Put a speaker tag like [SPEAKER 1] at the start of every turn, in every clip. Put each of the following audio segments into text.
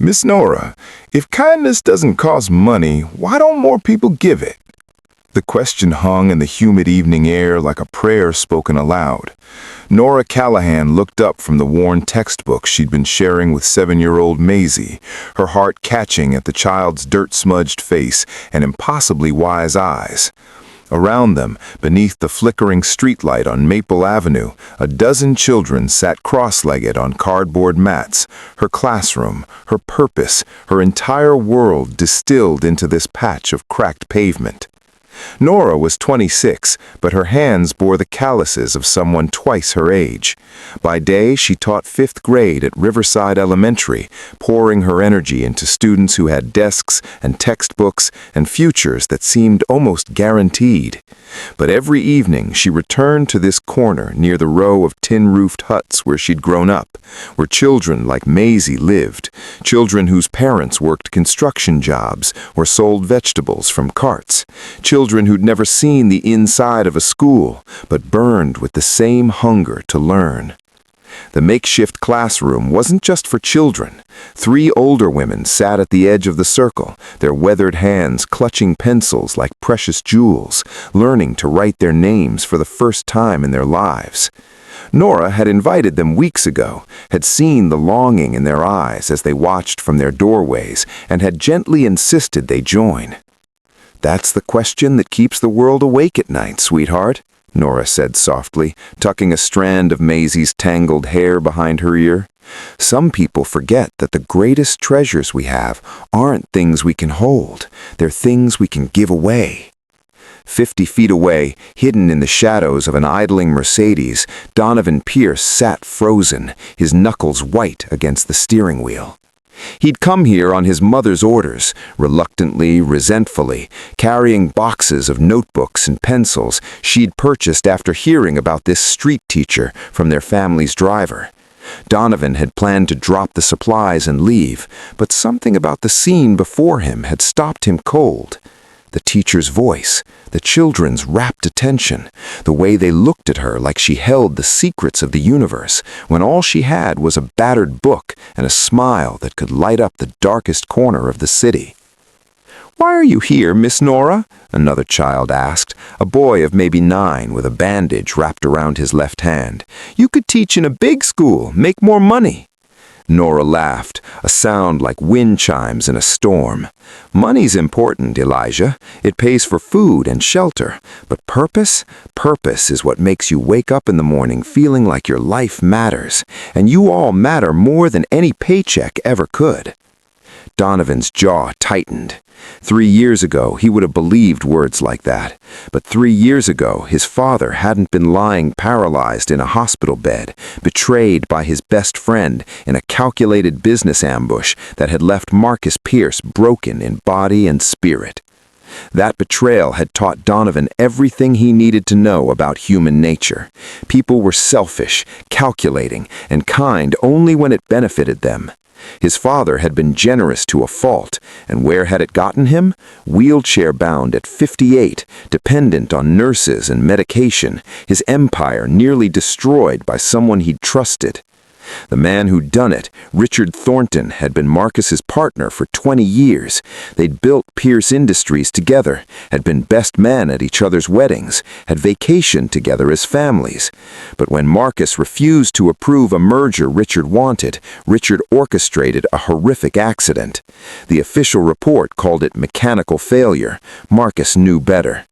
[SPEAKER 1] Miss Nora, if kindness doesn't cost money, why don't more people give it? The question hung in the humid evening air like a prayer spoken aloud. Nora Callahan looked up from the worn textbook she'd been sharing with 7-year-old Maisie, her heart catching at the child's dirt-smudged face and impossibly wise eyes. Around them, beneath the flickering streetlight on Maple Avenue, a dozen children sat cross-legged on cardboard mats, her classroom, her purpose, her entire world distilled into this patch of cracked pavement. Nora was 26, but her hands bore the calluses of someone twice her age. By day, she taught 5th grade at Riverside Elementary, pouring her energy into students who had desks and textbooks and futures that seemed almost guaranteed. But every evening, she returned to this corner near the row of tin-roofed huts where she'd grown up, where children like Maisie lived, children whose parents worked construction jobs or sold vegetables from carts, children who'd never seen the inside of a school, but burned with the same hunger to learn. The makeshift classroom wasn't just for children. 3 older women sat at the edge of the circle, their weathered hands clutching pencils like precious jewels, learning to write their names for the first time in their lives. Nora had invited them weeks ago, had seen the longing in their eyes as they watched from their doorways, and had gently insisted they join. "That's the question that keeps the world awake at night, sweetheart," Nora said softly, tucking a strand of Maisie's tangled hair behind her ear. "Some people forget that the greatest treasures we have aren't things we can hold. They're things we can give away." 50 feet away, hidden in the shadows of an idling Mercedes, Donovan Pierce sat frozen, his knuckles white against the steering wheel. He'd come here on his mother's orders, reluctantly, resentfully, carrying boxes of notebooks and pencils she'd purchased after hearing about this street teacher from their family's driver. Donovan had planned to drop the supplies and leave, but something about the scene before him had stopped him cold. The teacher's voice, the children's rapt attention, the way they looked at her like she held the secrets of the universe, when all she had was a battered book and a smile that could light up the darkest corner of the city. "Why are you here, Miss Nora?" another child asked, a boy of maybe 9 with a bandage wrapped around his left hand. "You could teach in a big school, make more money." Nora laughed, a sound like wind chimes in a storm. "Money's important, Elijah. It pays for food and shelter. But purpose? Purpose is what makes you wake up in the morning feeling like your life matters, and you all matter more than any paycheck ever could." Donovan's jaw tightened. 3 years ago, he would have believed words like that. But 3 years ago, his father hadn't been lying paralyzed in a hospital bed, betrayed by his best friend in a calculated business ambush that had left Marcus Pierce broken in body and spirit. That betrayal had taught Donovan everything he needed to know about human nature. People were selfish, calculating, and kind only when it benefited them. His father had been generous to a fault, and where had it gotten him? Wheelchair-bound at 58, dependent on nurses and medication, his empire nearly destroyed by someone he'd trusted. The man who'd done it, Richard Thornton, had been Marcus's partner for 20 years. They'd built Pierce Industries together, had been best men at each other's weddings, had vacationed together as families. But when Marcus refused to approve a merger Richard wanted, Richard orchestrated a horrific accident. The official report called it mechanical failure. Marcus knew better.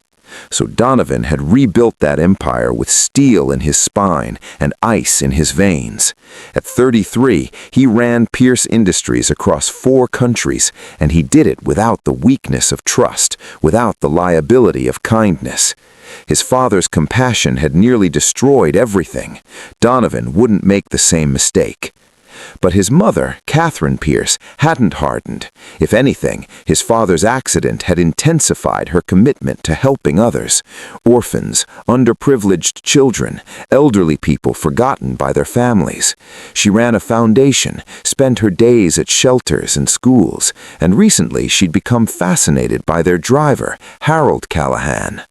[SPEAKER 1] So Donovan had rebuilt that empire with steel in his spine and ice in his veins. At 33, he ran Pierce Industries across 4 countries, and he did it without the weakness of trust, without the liability of kindness. His father's compassion had nearly destroyed everything. Donovan wouldn't make the same mistake. But his mother, Catherine Pierce, hadn't hardened. If anything, his father's accident had intensified her commitment to helping others. Orphans, underprivileged children, elderly people forgotten by their families. She ran a foundation, spent her days at shelters and schools, and recently she'd become fascinated by their driver, Harold Callahan.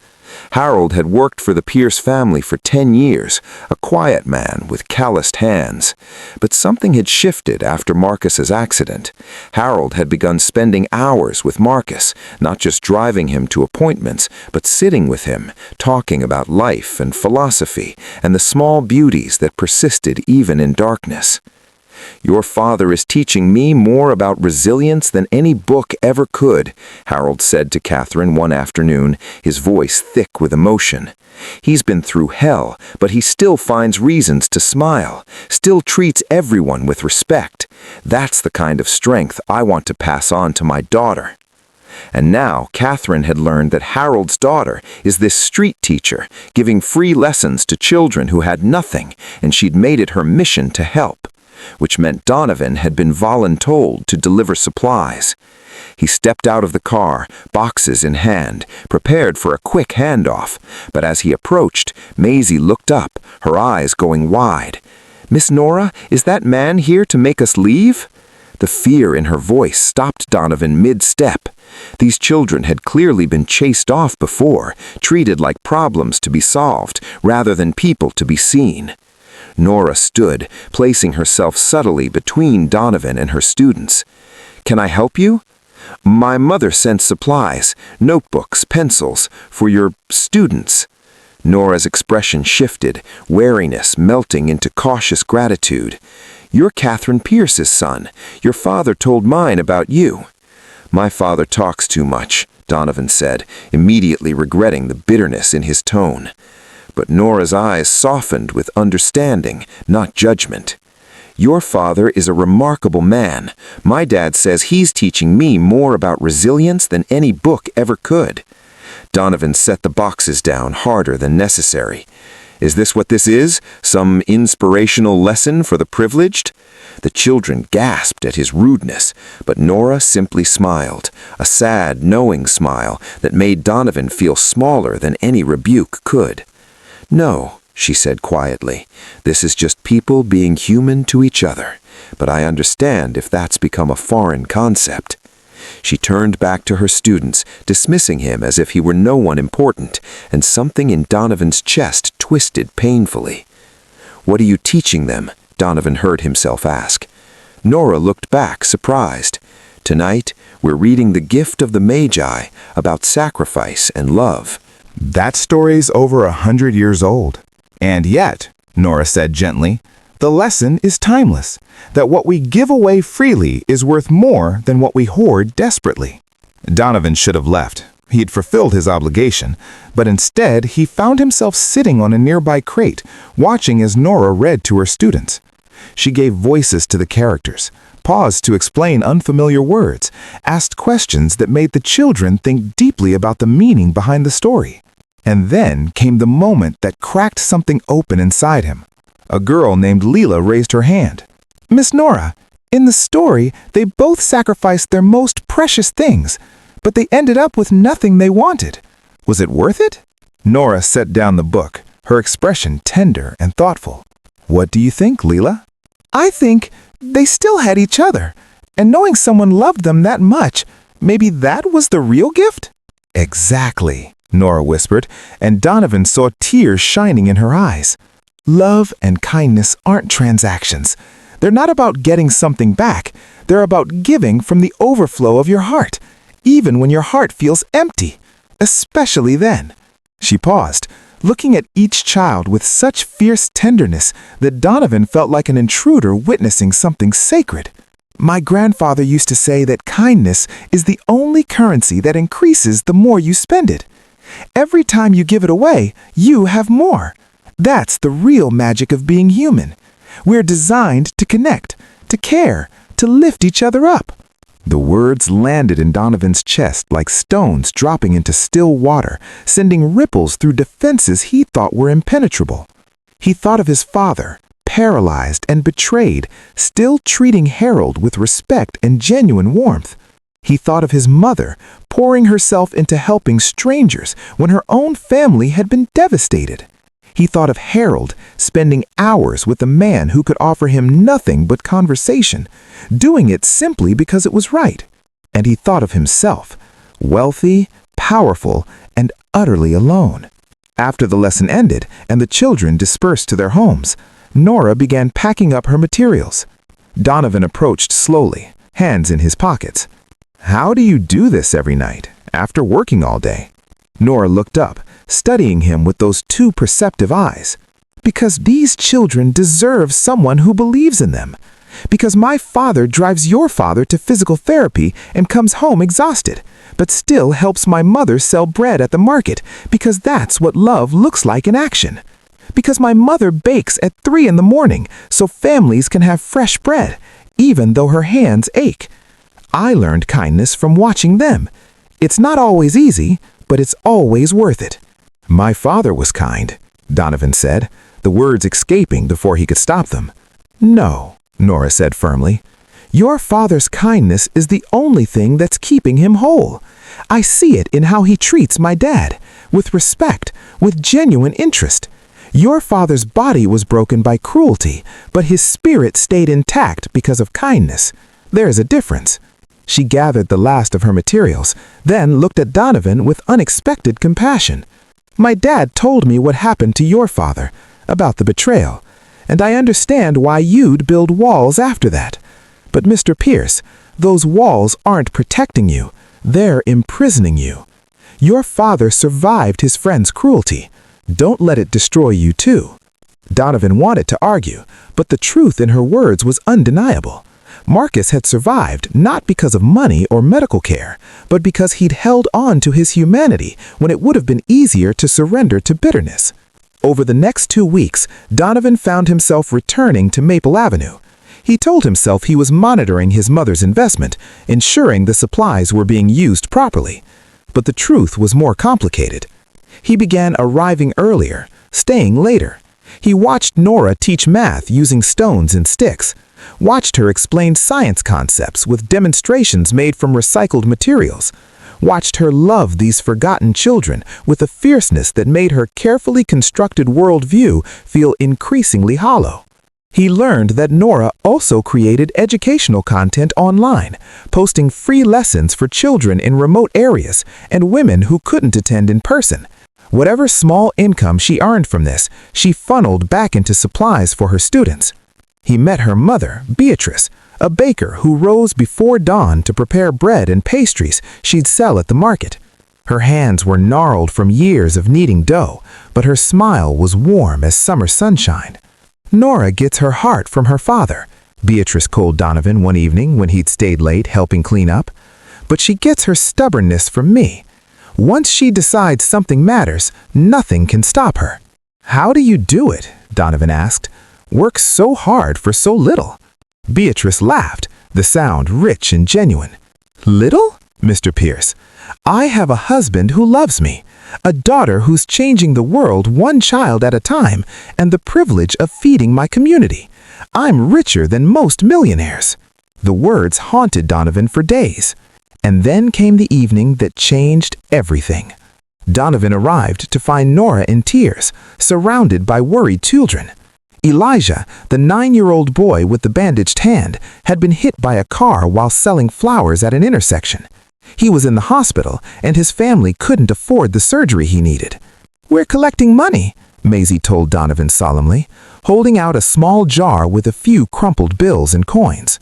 [SPEAKER 2] Harold had worked for the Pierce family for 10 years, a quiet man with calloused hands. But something had shifted after Marcus's accident. Harold had begun spending hours with Marcus, not just driving him to appointments, but sitting with him, talking about life and philosophy, and the small beauties that persisted even in darkness. "Your father is teaching me more about resilience than any book ever could," Harold said to Catherine one afternoon, his voice thick with emotion. "He's been through hell, but he still finds reasons to smile, still treats everyone with respect. That's the kind of strength I want to pass on to my daughter." And now Catherine had learned that Harold's daughter is this street teacher, giving free lessons to children who had nothing, and she'd made it her mission to help. Which meant Donovan had been voluntold to deliver supplies. He stepped out of the car, boxes in hand, prepared for a quick handoff, but as he approached, Maisie looked up, her eyes going wide. "Miss Nora, is that man here to make us leave?" The fear in her voice stopped Donovan mid-step. These children had clearly been chased off before, treated like problems to be solved, rather than people to be seen. Nora stood, placing herself subtly between Donovan and her students. "Can I help you?" "My mother sent supplies, notebooks, pencils, for your students." Nora's expression shifted, wariness melting into cautious gratitude. "You're Catherine Pierce's son. Your father told mine about you." "My father talks too much," Donovan said, immediately regretting the bitterness in his tone. But Nora's eyes softened with understanding, not judgment. "Your father is a remarkable man. My dad says he's teaching me more about resilience than any book ever could." Donovan set the boxes down harder than necessary. "Is this what this is? Some inspirational lesson for the privileged?" The children gasped at his rudeness, but Nora simply smiled, a sad, knowing smile that made Donovan feel smaller than any rebuke could. "No," she said quietly, "this is just people being human to each other, but I understand if that's become a foreign concept." She turned back to her students, dismissing him as if he were no one important, and something in Donovan's chest twisted painfully. "What are you teaching them?" Donovan heard himself ask. Nora looked back, surprised. "Tonight, we're reading The Gift of the Magi, about sacrifice and love."
[SPEAKER 1] That story's over 100 years old. And yet, Nora said gently, the lesson is timeless, that what we give away freely is worth more than what we hoard desperately. Donovan should have left. He had fulfilled his obligation, but instead he found himself sitting on a nearby crate, watching as Nora read to her students. She gave voices to the characters, paused to explain unfamiliar words, asked questions that made the children think deeply about the meaning behind the story. And then came the moment that cracked something open inside him. A girl named Leela raised her hand. "Miss Nora, in the story, they both sacrificed their most precious things, but they ended up with nothing they wanted. Was it worth it?" Nora set down the book, her expression tender and thoughtful. "What do you think, Leela?" "I think they still had each other, and knowing someone loved them that much, maybe that was the real gift?" "Exactly," Nora whispered, and Donovan saw tears shining in her eyes. "Love and kindness aren't transactions. They're not about getting something back. They're about giving from the overflow of your heart, even when your heart feels empty, especially then." She paused, looking at each child with such fierce tenderness that Donovan felt like an intruder witnessing something sacred. "My grandfather used to say that kindness is the only currency that increases the more you spend it. Every time you give it away, you have more. That's the real magic of being human. We're designed to connect, to care, to lift each other up." The words landed in Donovan's chest like stones dropping into still water, sending ripples through defenses he thought were impenetrable. He thought of his father, paralyzed and betrayed, still treating Harold with respect and genuine warmth. He thought of his mother, pouring herself into helping strangers when her own family had been devastated. He thought of Harold, spending hours with a man who could offer him nothing but conversation, doing it simply because it was right. And he thought of himself, wealthy,
[SPEAKER 3] powerful, and utterly alone. After the lesson ended and the children dispersed to their homes, Nora began packing up her materials. Donovan approached slowly, hands in his pockets. "How do you do this every night, after working all day?" Nora looked up, studying him with those two perceptive eyes. "Because these children deserve someone who believes in them. Because my father drives your father to physical therapy and comes home exhausted, but still helps my mother sell bread at the market because that's what love looks like in action. Because my mother bakes at 3 in the morning so families can have fresh bread, even though her hands ache. I learned kindness from watching them. It's not always easy, but it's always worth it." "My father was kind," Donovan said, the words escaping before he could stop them. "No," Nora said firmly. "Your father's kindness is the only thing that's keeping him whole. I see it in how he treats my dad, with respect, with genuine interest. Your father's body was broken by cruelty, but his spirit stayed intact because of kindness. There is a difference." She gathered the last of her materials, then looked at Donovan with unexpected compassion. "My dad told me what happened to your father, about the betrayal, and I understand why you'd build walls after that. But Mr. Pierce, those walls aren't protecting you, they're imprisoning you. Your father survived his friend's cruelty. Don't let it destroy you too." Donovan wanted to argue, but the truth in her words was undeniable. Marcus had survived not because of money or medical care, but because he'd held on to his humanity when it would have been easier to surrender to bitterness. Over the next 2 weeks, Donovan found himself returning to Maple Avenue. He told himself he was monitoring his mother's investment, ensuring the supplies were being used properly. But the truth was more complicated. He began arriving earlier, staying later. He watched Nora teach math using stones and sticks, watched her explain science concepts with demonstrations made from recycled materials, watched her love these forgotten children with a fierceness that made her carefully constructed worldview feel increasingly hollow. He learned that Nora also created educational content online, posting free lessons for children in remote areas and women who couldn't attend in person. Whatever small income she earned from this, she funneled back into supplies for her students. He met her mother, Beatrice, a baker who rose before dawn to prepare bread and pastries she'd sell at the market. Her hands were gnarled from years of kneading dough, but her smile was warm as summer sunshine. "Nora gets her heart from her father," Beatrice told Donovan one evening when he'd stayed late helping clean up. "But she gets her stubbornness from me. Once she decides something matters, nothing can stop her." "How do you do it?" Donovan asked. "Work so hard for so little." Beatrice laughed, the sound rich and genuine. "Little, Mr. Pierce? I have a husband who loves me, a daughter who's changing the world one child at a time, and the privilege of feeding my community. I'm richer than most millionaires." The words haunted Donovan for days. And then came the evening that changed everything. Donovan arrived to find Nora in tears, surrounded by worried children. Elijah, the 9-year-old boy with the bandaged hand, had been hit by a car while selling flowers at an intersection. He was in the hospital, and his family couldn't afford the surgery he needed. "We're collecting money," Maisie told Donovan solemnly, holding out a small jar with a few crumpled bills and coins.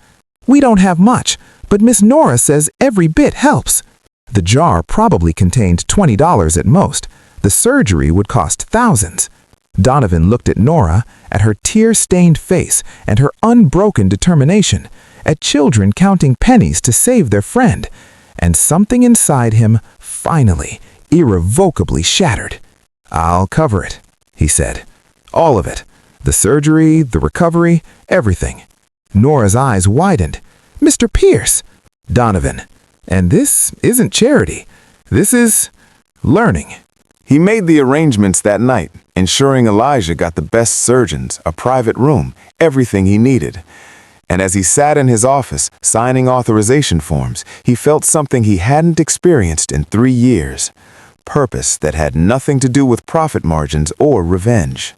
[SPEAKER 3] "We don't have much, but Miss Nora says every bit helps." The jar probably contained $20 at most. The surgery would cost thousands. Donovan looked at Nora, at her tear-stained face and her unbroken determination, at children counting pennies to save their friend, and something inside him finally, irrevocably shattered. "I'll cover it," he said. "All of it. The surgery, the recovery, everything." Nora's eyes widened. "Mr. Pierce!" "Donovan, and this isn't charity. This is learning."
[SPEAKER 1] He made the arrangements that night, ensuring Elijah got the best surgeons, a private room, everything he needed. And as he sat in his office, signing authorization forms, he felt something he hadn't experienced in 3 years. Purpose that had nothing to do with profit margins or revenge.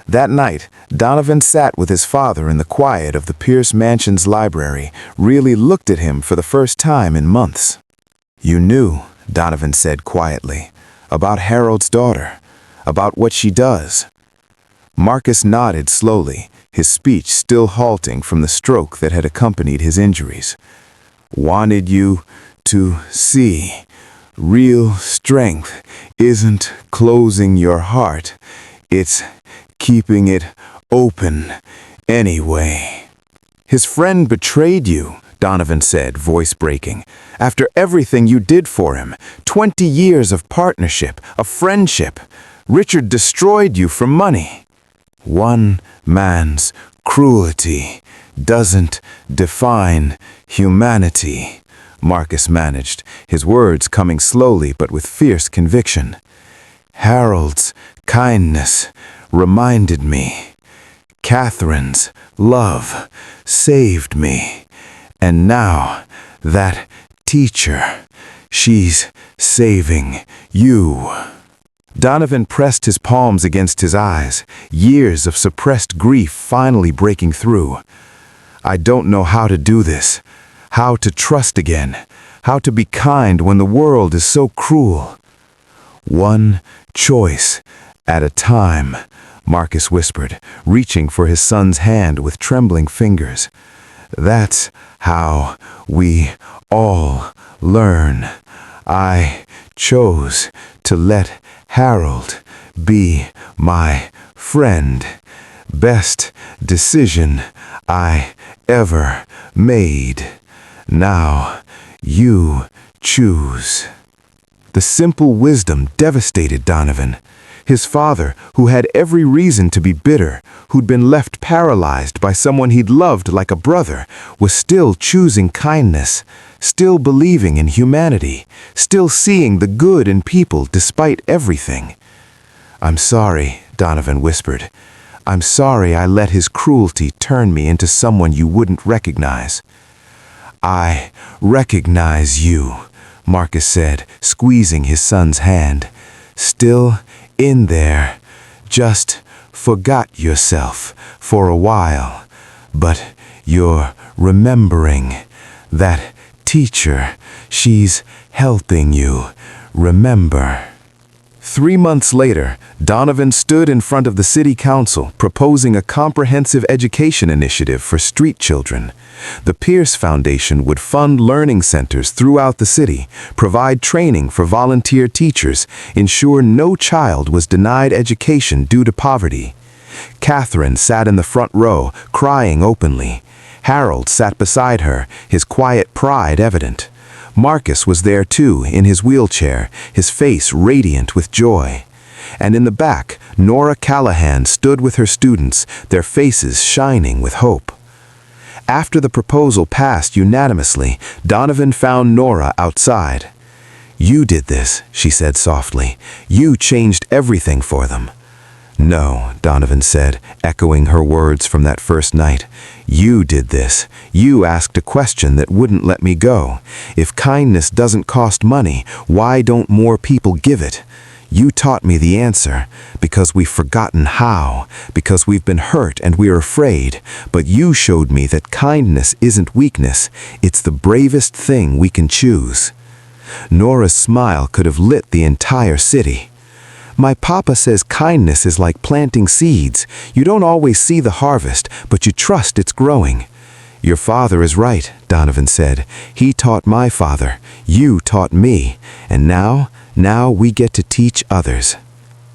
[SPEAKER 1] That night, Donovan sat with his father in the quiet of the Pierce Mansion's library, really looked at him for the first time in months. "You knew,"
[SPEAKER 3] Donovan said quietly. About Harold's daughter. About what she does. Marcus nodded slowly, his speech still halting from the stroke that had accompanied his injuries. Wanted you to see. Real strength isn't closing your heart. It's keeping it open anyway. His friend betrayed you, Donovan said, voice breaking. After everything you did for him, 20 years of partnership, of friendship, Richard destroyed you for money. One man's cruelty doesn't define humanity, Marcus managed, his words coming slowly but with fierce conviction. Harold's kindness reminded me. Catherine's love saved me. And now, that teacher, she's saving you. Donovan pressed his palms against his eyes, years of suppressed grief finally breaking through. I don't know how to do this, how to trust again, how to be kind when the world is so cruel. One choice at a time, Marcus whispered, reaching for his son's hand with trembling fingers. That's how we all learn. I chose to let Harold be my friend. Best decision I ever made. Now you choose. The simple wisdom devastated Donovan. His father, who had every reason to be bitter, who'd been left paralyzed by someone he'd loved like a brother, was still choosing kindness, still believing in humanity, still seeing the good in people despite everything. I'm sorry, Donovan whispered. I'm sorry I let his cruelty turn me into someone you wouldn't recognize. I recognize you, Marcus said, squeezing his son's hand. Still in there, just forgot yourself for a while, but you're remembering. That teacher, she's helping you remember. 3 months later, Donovan stood in front of the city council proposing a comprehensive education initiative for street children. The Pierce Foundation would fund learning centers throughout the city, provide training for volunteer teachers, ensure no child was denied education due to poverty. Catherine sat in the front row, crying openly. Harold sat beside her, his quiet pride evident. Marcus was there too, in his wheelchair, his face radiant with joy. And in the back, Nora Callahan stood with her students, their faces shining with hope. After the proposal passed unanimously, Donovan found Nora outside. You did this, she said softly. You changed everything for them. No, Donovan said, echoing her words from that first night. You did this. You asked a question that wouldn't let me go. If kindness doesn't cost money, why don't more people give it? You taught me the answer, because we've forgotten how, because we've been hurt and we're afraid. But you showed me that kindness isn't weakness, it's the bravest thing we can choose. Nora's smile could have lit the entire city. My papa says kindness is like planting seeds. You don't always see the harvest, but you trust it's growing. Your father is right, Donovan said. He taught my father. You taught me. And now we get to teach others.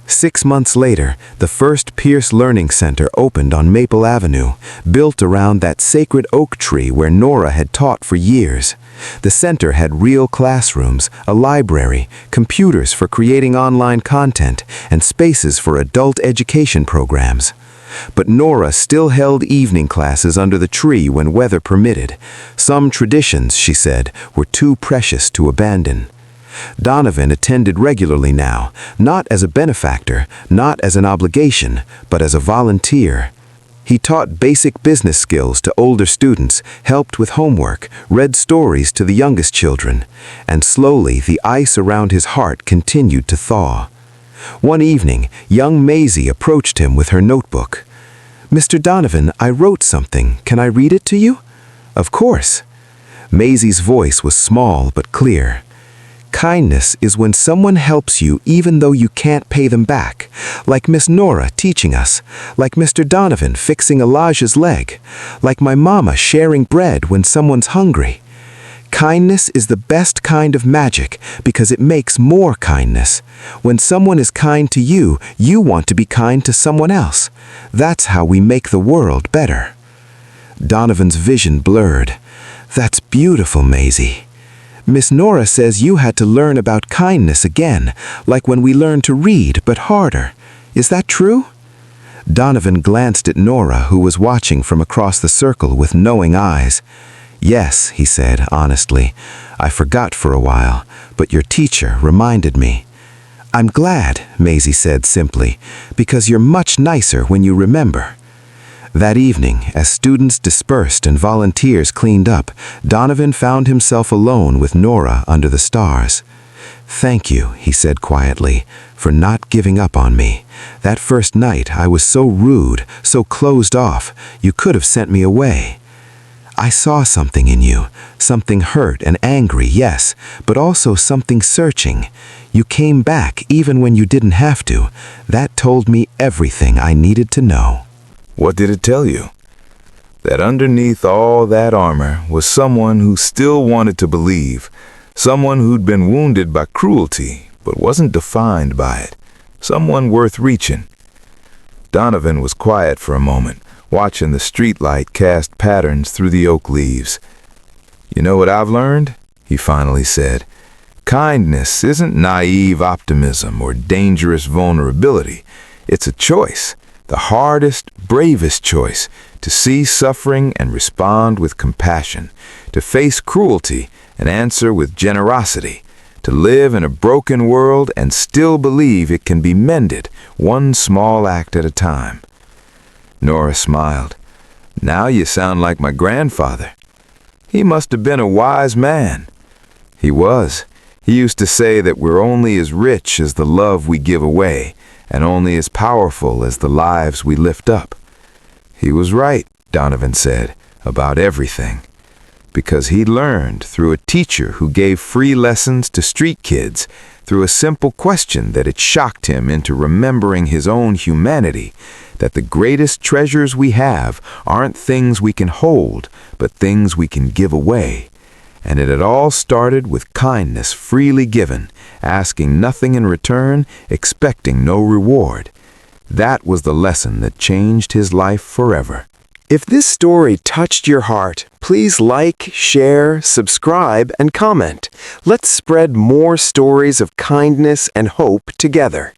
[SPEAKER 3] 6 months later, the first Pierce Learning Center opened on Maple Avenue, built around that sacred oak tree where Nora had taught for years. The center had real classrooms, a library, computers for creating online content, and spaces for adult education programs. But Nora still held evening classes under the tree when weather permitted. Some traditions, she said, were too precious to abandon. Donovan attended regularly now, not as a benefactor, not as an obligation, but as a volunteer. He taught basic business skills to older students, helped with homework, read stories to the youngest children, and slowly the ice around his heart continued to thaw. One evening, young Maisie approached him with her notebook. Mr. Donovan, I wrote something. Can I read it to you? Of course. Maisie's voice was small but clear. Kindness is when someone helps you even though you can't pay them back, like Miss Nora teaching us, like Mr. Donovan fixing Elijah's leg, like my mama sharing bread when someone's hungry. Kindness is the best kind of magic because it makes more kindness. When someone is kind to you, you want to be kind to someone else. That's how we make the world better. Donovan's vision blurred. That's beautiful, Maisie. Miss Nora says you had to learn about kindness again, like when we learned to read, but harder. Is that true? Donovan glanced at Nora, who was watching from across the circle with knowing eyes. Yes, he said honestly. I forgot for a while, but your teacher reminded me. I'm glad, Maisie said simply, because you're much nicer when you remember. That evening, as students dispersed and volunteers cleaned up, Donovan found himself alone with Nora under the stars. Thank you, he said quietly, for not giving up on me. That first night I was so rude, so closed off, you could have sent me away. I saw something in you, something hurt and angry, yes, but also something searching. You came back even when you didn't have to. That told me everything I needed to know.
[SPEAKER 1] What did it tell you? That underneath all that armor was someone who still wanted to believe, someone who'd been wounded by cruelty, but wasn't defined by it, someone worth reaching. Donovan was quiet for a moment, watching the streetlight cast patterns through the oak leaves. You know what I've learned? He finally said. Kindness isn't naive optimism or dangerous vulnerability. It's a choice. The hardest, bravest choice, to see suffering and respond with compassion, to face cruelty and answer with generosity, to live in a broken world and still believe it can be mended, one small act at a time. Nora smiled. Now you sound like my grandfather. He must have been a wise man. He was. He used to say that we're only as rich as the love we give away, and only as powerful as the lives we lift up. He was right, Donovan said, about everything. Because he learned through a teacher who gave free lessons to street kids, through a simple question that it shocked him into remembering his own humanity, that the greatest treasures we have aren't things we can hold, but things we can give away. And it had all started with kindness freely given, asking nothing in return, expecting no reward. That was the lesson that changed his life forever.
[SPEAKER 4] If this story touched your heart, please like, share, subscribe, and comment. Let's spread more stories of kindness and hope together.